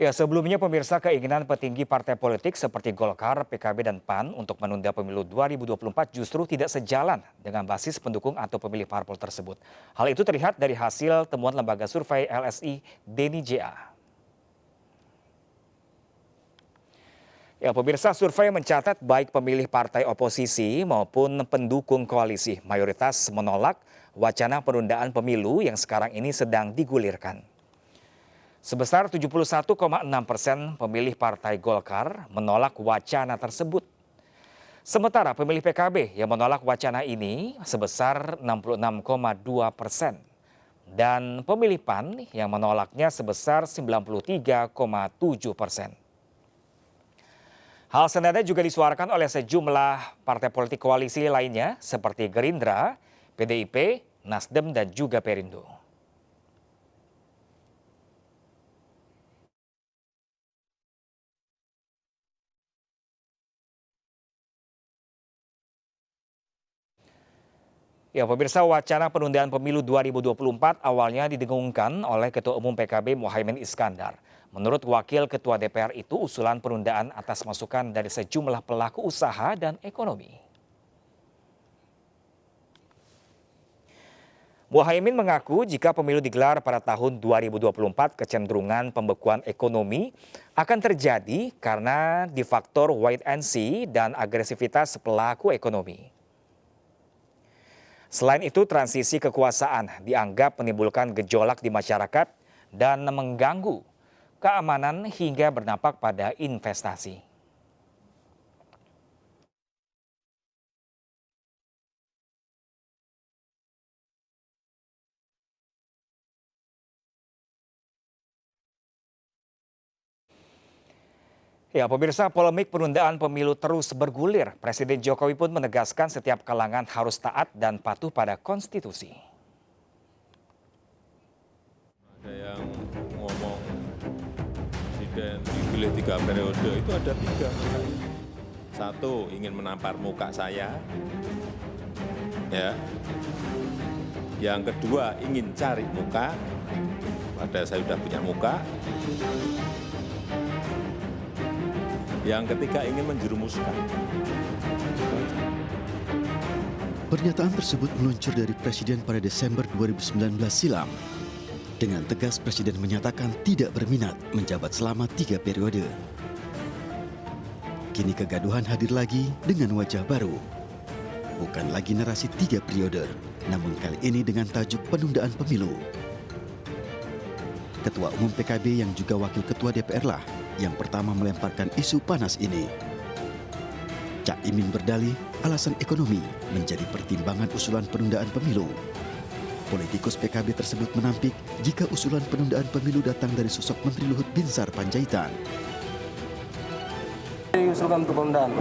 Ya, sebelumnya pemirsa, keinginan petinggi partai politik seperti Golkar, PKB, dan PAN untuk menunda pemilu 2024 justru tidak sejalan dengan basis pendukung atau pemilih parpol tersebut. Hal itu terlihat dari hasil temuan lembaga survei LSI Deni JA. Ya, pemirsa, survei mencatat baik pemilih partai oposisi maupun pendukung koalisi mayoritas menolak wacana penundaan pemilu yang sekarang ini sedang digulirkan. Sebesar 71,6% pemilih Partai Golkar menolak wacana tersebut. Sementara pemilih PKB yang menolak wacana ini sebesar 66,2%. Dan pemilih PAN yang menolaknya sebesar 93,7%. Hal senada juga disuarakan oleh sejumlah partai politik koalisi lainnya seperti Gerindra, PDIP, Nasdem, dan juga Perindo. Ya, pemirsa, wacana penundaan pemilu 2024 awalnya didengungkan oleh Ketua Umum PKB Muhaimin Iskandar. Menurut Wakil Ketua DPR itu, usulan penundaan atas masukan dari sejumlah pelaku usaha dan ekonomi. Muhaimin mengaku jika pemilu digelar pada tahun 2024, kecenderungan pembekuan ekonomi akan terjadi karena di faktor wait and see dan agresivitas pelaku ekonomi. Selain itu, transisi kekuasaan dianggap menimbulkan gejolak di masyarakat dan mengganggu keamanan hingga berdampak pada investasi. Ya, pemirsa, polemik penundaan pemilu terus bergulir. Presiden Jokowi pun menegaskan setiap kalangan harus taat dan patuh pada konstitusi. Ada yang ngomong presiden dipilih 3 periode, itu ada 3. Satu, ingin menampar muka saya. Ya. Yang kedua, ingin cari muka. Padahal saya sudah punya muka. Yang ketiga, ingin menjerumuskan. Pernyataan tersebut meluncur dari Presiden pada Desember 2019 silam. Dengan tegas Presiden menyatakan tidak berminat menjabat selama 3 periode. Kini kegaduhan hadir lagi dengan wajah baru. Bukan lagi narasi 3 periode, namun kali ini dengan tajuk penundaan pemilu. Ketua Umum PKB yang juga Wakil Ketua DPR lah yang pertama melemparkan isu panas ini. Cak Imin berdalih alasan ekonomi menjadi pertimbangan usulan penundaan pemilu. Politikus PKB tersebut menampik jika usulan penundaan pemilu datang dari sosok Menteri Luhut Binsar Panjaitan. Usulkan untuk penundaan.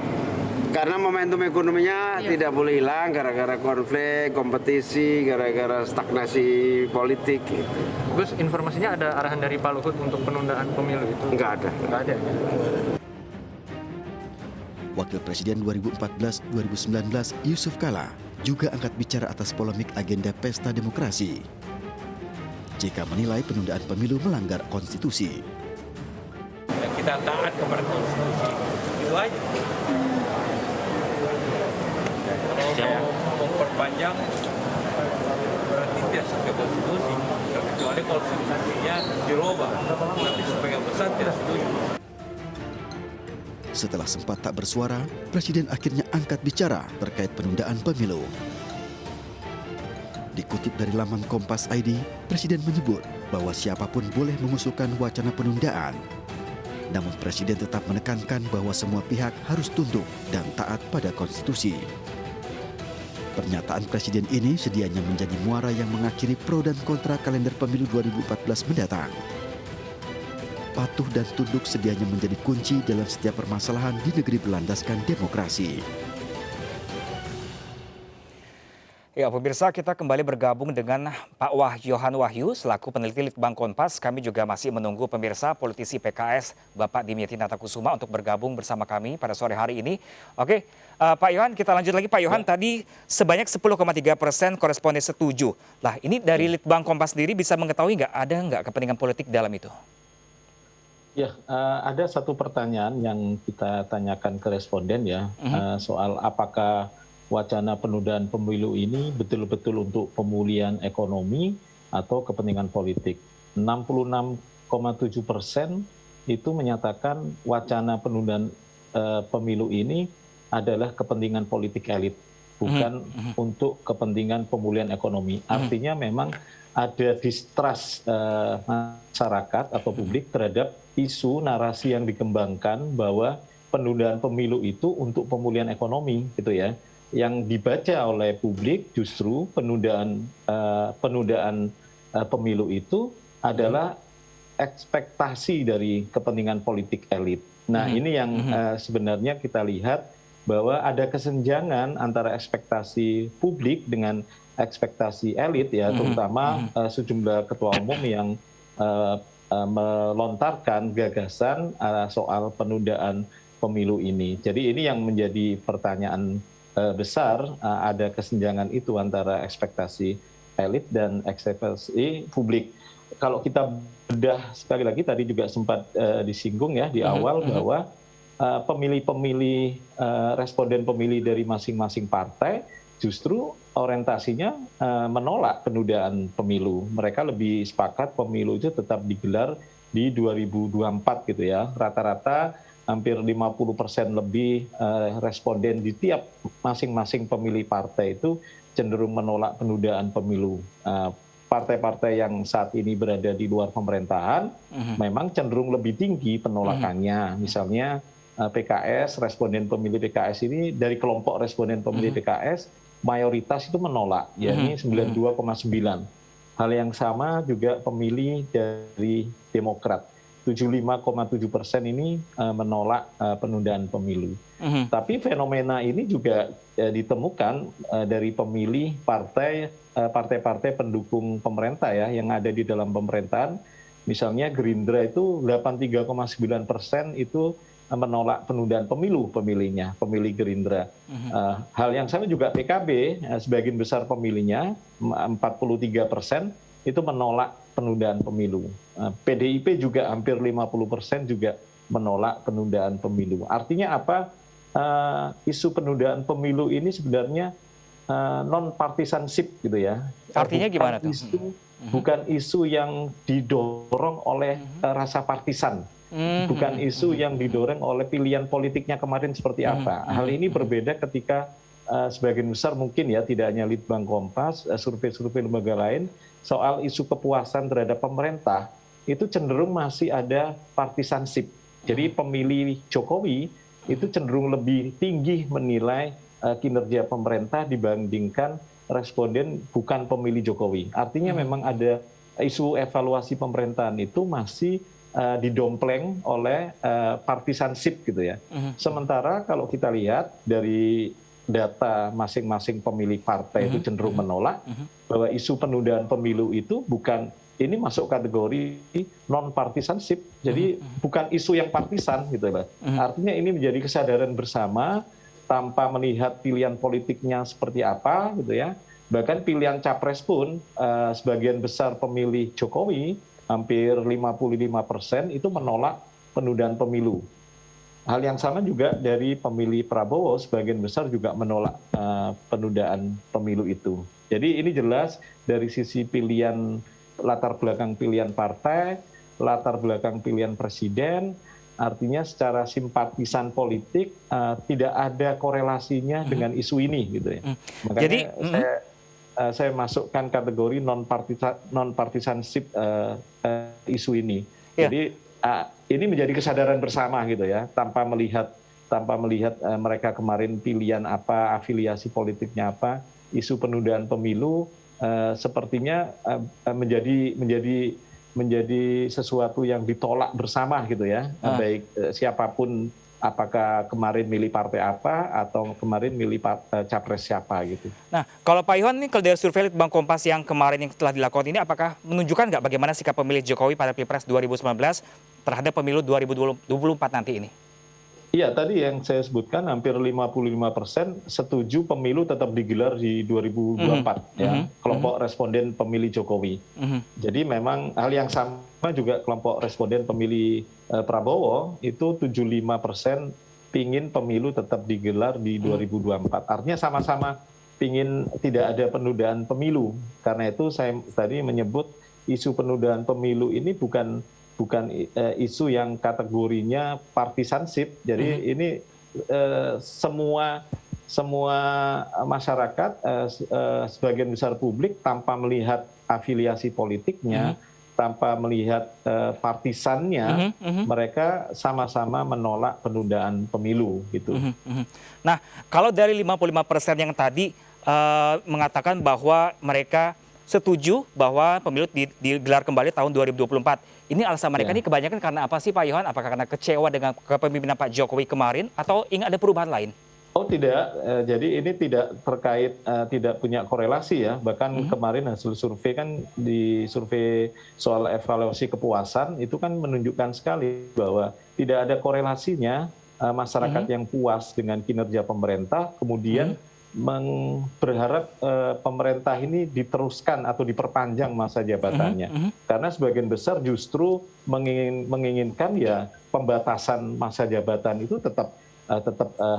Karena momentum ekonominya tidak boleh hilang gara-gara konflik, kompetisi, gara-gara stagnasi politik. Gitu. Gus, informasinya ada arahan dari Pak Luhut untuk penundaan pemilu itu? Enggak ada. Enggak ada. Wakil Presiden 2014-2019 Yusuf Kala juga angkat bicara atas polemik agenda pesta demokrasi. JK menilai penundaan pemilu melanggar konstitusi. Kita taat kepada konstitusi, itu aja. Kalau memperpanjang berarti tidak sesuai konstitusi, kecuali kalau konstitusinya dirubah, tapi sebagian besar tidak setuju. Setelah sempat tak bersuara, Presiden akhirnya angkat bicara terkait penundaan pemilu. Dikutip dari laman Kompas ID, Presiden menyebut bahwa siapapun boleh mengusulkan wacana penundaan. Namun Presiden tetap menekankan bahwa semua pihak harus tunduk dan taat pada konstitusi. Pernyataan Presiden ini sedianya menjadi muara yang mengakhiri pro dan kontra kalender pemilu 2014 mendatang. Patuh dan tunduk sedianya menjadi kunci dalam setiap permasalahan di negeri berlandaskan demokrasi. Ya, pemirsa, kita kembali bergabung dengan Pak Yohan Wahyu selaku peneliti Litbang Kompas. Kami juga masih menunggu pemirsa politisi PKS Bapak Dimyati Natakusuma untuk bergabung bersama kami pada sore hari ini. Oke, Pak Yohan, kita lanjut lagi. Pak Yohan, tadi sebanyak 10,3% koresponden setuju. Lah, ini dari Litbang Kompas sendiri bisa mengetahui nggak ada nggak kepentingan politik dalam itu? Ya, ada satu pertanyaan yang kita tanyakan ke responden ya, soal apakah wacana penundaan pemilu ini betul-betul untuk pemulihan ekonomi atau kepentingan politik. 66,7% itu menyatakan wacana penundaan pemilu ini adalah kepentingan politik elit, bukan untuk kepentingan pemulihan ekonomi. Artinya memang ada distrust masyarakat atau publik terhadap isu narasi yang dikembangkan bahwa penundaan pemilu itu untuk pemulihan ekonomi gitu ya. Yang dibaca oleh publik justru penundaan pemilu itu adalah ekspektasi dari kepentingan politik elit. Nah, ini yang sebenarnya kita lihat bahwa ada kesenjangan antara ekspektasi publik dengan ekspektasi elit ya, terutama sejumlah ketua umum yang melontarkan gagasan soal penundaan pemilu ini. Jadi ini yang menjadi pertanyaan besar, ada kesenjangan itu antara ekspektasi elit dan ekspektasi publik. Kalau kita bedah sekali lagi tadi juga sempat disinggung ya di awal bahwa pemilih-pemilih responden pemilih dari masing-masing partai justru orientasinya menolak penundaan pemilu. Mereka lebih sepakat pemilu itu tetap digelar di 2024 gitu ya. Rata-rata hampir 50% lebih responden di tiap masing-masing pemilih partai itu cenderung menolak penundaan pemilu. Partai-partai yang saat ini berada di luar pemerintahan memang cenderung lebih tinggi penolakannya. Misalnya PKS, responden pemilih PKS ini dari kelompok responden pemilih PKS mayoritas itu menolak, yakni 92,9. Hal yang sama juga pemilih dari Demokrat, 75,7% ini menolak penundaan pemilu. Tapi fenomena ini juga ditemukan dari pemilih partai-partai pendukung pemerintah ya yang ada di dalam pemerintahan. Misalnya Gerindra itu 83,9% itu menolak penundaan pemilu pemilihnya, pemilih Gerindra. Hal yang sama juga PKB, sebagian besar pemilihnya, 43% itu menolak penundaan pemilu. PDIP juga hampir 50% juga menolak penundaan pemilu. Artinya apa? Isu penundaan pemilu ini sebenarnya non-partisanship gitu ya. Artinya gimana tuh? Bukan isu yang didorong oleh rasa partisan. Bukan isu yang didorong oleh pilihan politiknya kemarin seperti apa. Hal ini berbeda ketika sebagian besar mungkin ya, tidak hanya Litbang Kompas, survei-survei lembaga lain, soal isu kepuasan terhadap pemerintah, itu cenderung masih ada partisanship. Jadi pemilih Jokowi itu cenderung lebih tinggi menilai kinerja pemerintah dibandingkan responden bukan pemilih Jokowi. Artinya memang ada isu evaluasi pemerintahan itu masih didompleng oleh partisanship gitu ya. Sementara kalau kita lihat dari data masing-masing pemilih partai itu cenderung menolak bahwa isu penundaan pemilu itu bukan, ini masuk kategori non partisanship. Jadi bukan isu yang partisan gitu lah. Artinya ini menjadi kesadaran bersama tanpa melihat pilihan politiknya seperti apa gitu ya. Bahkan pilihan capres pun sebagian besar pemilih Jokowi hampir 55% itu menolak penundaan pemilu. Hal yang sama juga dari pemilih Prabowo, sebagian besar juga menolak penundaan pemilu itu. Jadi ini jelas dari sisi pilihan, latar belakang pilihan partai, latar belakang pilihan presiden, artinya secara simpatisan politik tidak ada korelasinya dengan isu ini gitu ya. Makanya Jadi, saya masukkan kategori non partisanship isu ini. Jadi ini menjadi kesadaran bersama gitu ya, tanpa melihat mereka kemarin pilihan apa, afiliasi politiknya apa, isu penundaan pemilu sepertinya menjadi sesuatu yang ditolak bersama gitu ya, baik siapapun, apakah kemarin milih partai apa atau kemarin milih capres siapa gitu. Nah, kalau Pak Iwan nih, kalau dari survei Litbang Kompas yang kemarin yang telah dilakukan ini, apakah menunjukkan nggak bagaimana sikap pemilih Jokowi pada Pilpres 2019 terhadap pemilu 2024 nanti ini? Iya, tadi yang saya sebutkan hampir 55% setuju pemilu tetap digelar di 2024 ya, kelompok responden pemilih Jokowi. Jadi memang hal yang sama juga kelompok responden pemilih Prabowo itu 75% pingin pemilu tetap digelar di 2024. Artinya sama-sama pingin tidak ada penundaan pemilu. Karena itu saya tadi menyebut isu penundaan pemilu ini bukan isu yang kategorinya partisanship. Jadi ini semua masyarakat, sebagian besar publik tanpa melihat afiliasi politiknya, tanpa melihat partisannya, mereka sama-sama menolak penundaan pemilu gitu. Nah, kalau dari 55% yang tadi mengatakan bahwa mereka setuju bahwa pemilu digelar kembali tahun 2024. Ini alasan mereka ini kebanyakan karena apa sih Pak Yohan? Apakah karena kecewa dengan kepemimpinan Pak Jokowi kemarin atau ingin ada perubahan lain? Oh tidak, jadi ini tidak terkait, tidak punya korelasi ya. Bahkan kemarin hasil survei kan di survei soal evaluasi kepuasan itu kan menunjukkan sekali bahwa tidak ada korelasinya masyarakat yang puas dengan kinerja pemerintah kemudian berharap pemerintah ini diteruskan atau diperpanjang masa jabatannya. Karena sebagian besar justru menginginkan ya pembatasan masa jabatan itu tetap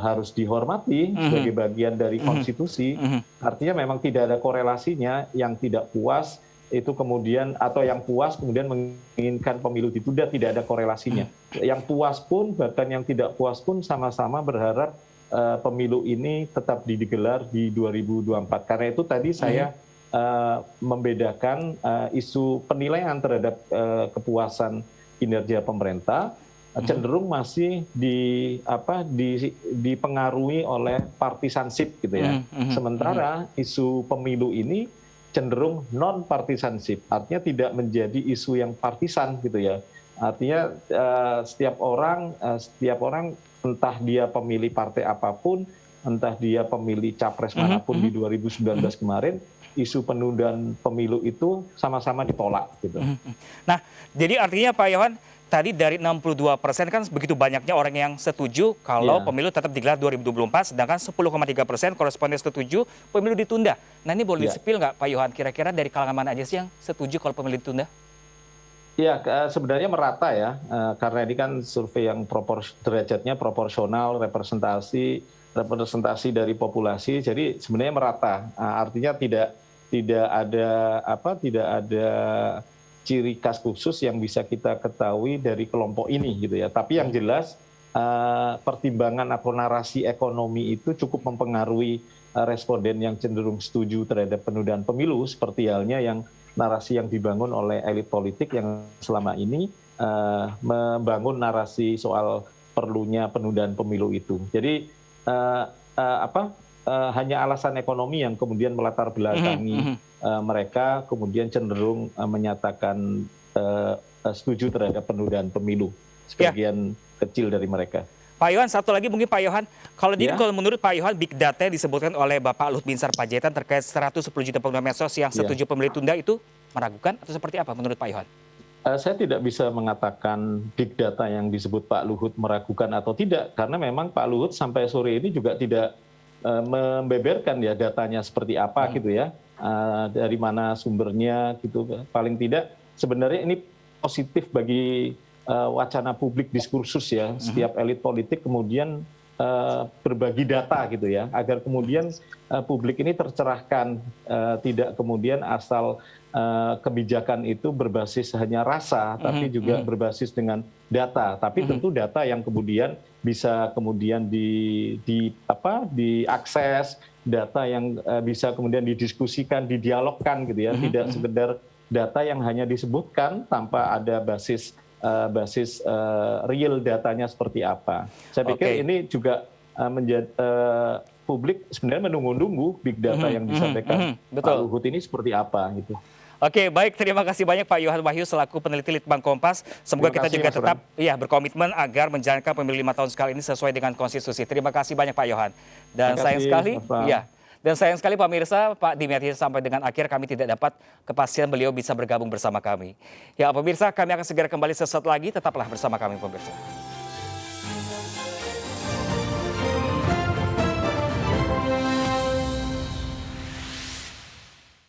harus dihormati sebagai bagian dari konstitusi. Artinya memang tidak ada korelasinya yang tidak puas itu kemudian atau yang puas kemudian menginginkan pemilu ditunda, tidak ada korelasinya. Yang puas pun bahkan yang tidak puas pun sama-sama berharap pemilu ini tetap digelar di 2024. Karena itu tadi saya membedakan isu penilaian terhadap kepuasan kinerja pemerintah cenderung masih dipengaruhi oleh partisanship gitu ya. Sementara isu pemilu ini cenderung non partisanship, artinya tidak menjadi isu yang partisan gitu ya. Artinya setiap orang entah dia pemilih partai apapun, entah dia pemilih capres manapun di 2019 kemarin, isu penundaan pemilu itu sama-sama ditolak gitu. Nah, jadi artinya Pak Yohan, tadi dari 62% kan begitu banyaknya orang yang setuju kalau pemilu tetap digelar 2024, sedangkan 10,3% koresponden setuju pemilu ditunda. Nah ini boleh disepil nggak Pak Yohan, kira-kira dari kalangan mana aja sih yang setuju kalau pemilu ditunda? Ya, sebenarnya merata ya, karena ini kan survei yang derajatnya proporsional, representasi dari populasi, jadi sebenarnya merata. Artinya tidak ada ciri khas khusus yang bisa kita ketahui dari kelompok ini gitu ya. Tapi yang jelas pertimbangan atau narasi ekonomi itu cukup mempengaruhi responden yang cenderung setuju terhadap penundaan pemilu, seperti halnya yang narasi yang dibangun oleh elit politik yang selama ini membangun narasi soal perlunya penundaan pemilu itu. Jadi hanya alasan ekonomi yang kemudian melatar belakangi mereka kemudian cenderung menyatakan setuju terhadap penundaan pemilu. Sebagian kecil dari mereka. Pak Yohan, satu lagi mungkin Pak Yohan, kalau menurut Pak Yohan, big data yang disebutkan oleh Bapak Luhut Binsar Panjaitan terkait 110 juta pengguna medsos yang setuju pemilu tunda itu meragukan atau seperti apa menurut Pak Yohan? Saya tidak bisa mengatakan big data yang disebut Pak Luhut meragukan atau tidak, karena memang Pak Luhut sampai sore ini juga tidak membeberkan ya datanya seperti apa gitu ya, dari mana sumbernya gitu. Paling tidak sebenarnya ini positif bagi wacana publik diskursus ya, setiap elit politik kemudian berbagi data gitu ya, agar kemudian publik ini tercerahkan, tidak kemudian asal kebijakan itu berbasis hanya rasa, tapi juga berbasis dengan data. Tapi tentu data yang kemudian bisa kemudian diakses, data yang bisa kemudian didiskusikan, didialogkan gitu ya, tidak sekedar data yang hanya disebutkan tanpa ada basis real datanya seperti apa. Saya pikir ini juga menjadi publik sebenarnya menunggu-nunggu big data yang disampaikan Pak Luhut ini seperti apa gitu. Oke, baik, terima kasih banyak Pak Yohan Wahyu selaku peneliti Litbang Kompas. Semoga kita juga tetap berkomitmen agar menjalankan pemilu 5 tahun sekali ini sesuai dengan konstitusi. Terima kasih banyak Pak Yohan. Dan sayang sekali, dan sayang sekali pemirsa, Pak Dimiati sampai dengan akhir kami tidak dapat kepastian beliau bisa bergabung bersama kami. Ya pemirsa, kami akan segera kembali sesaat lagi, tetaplah bersama kami pemirsa.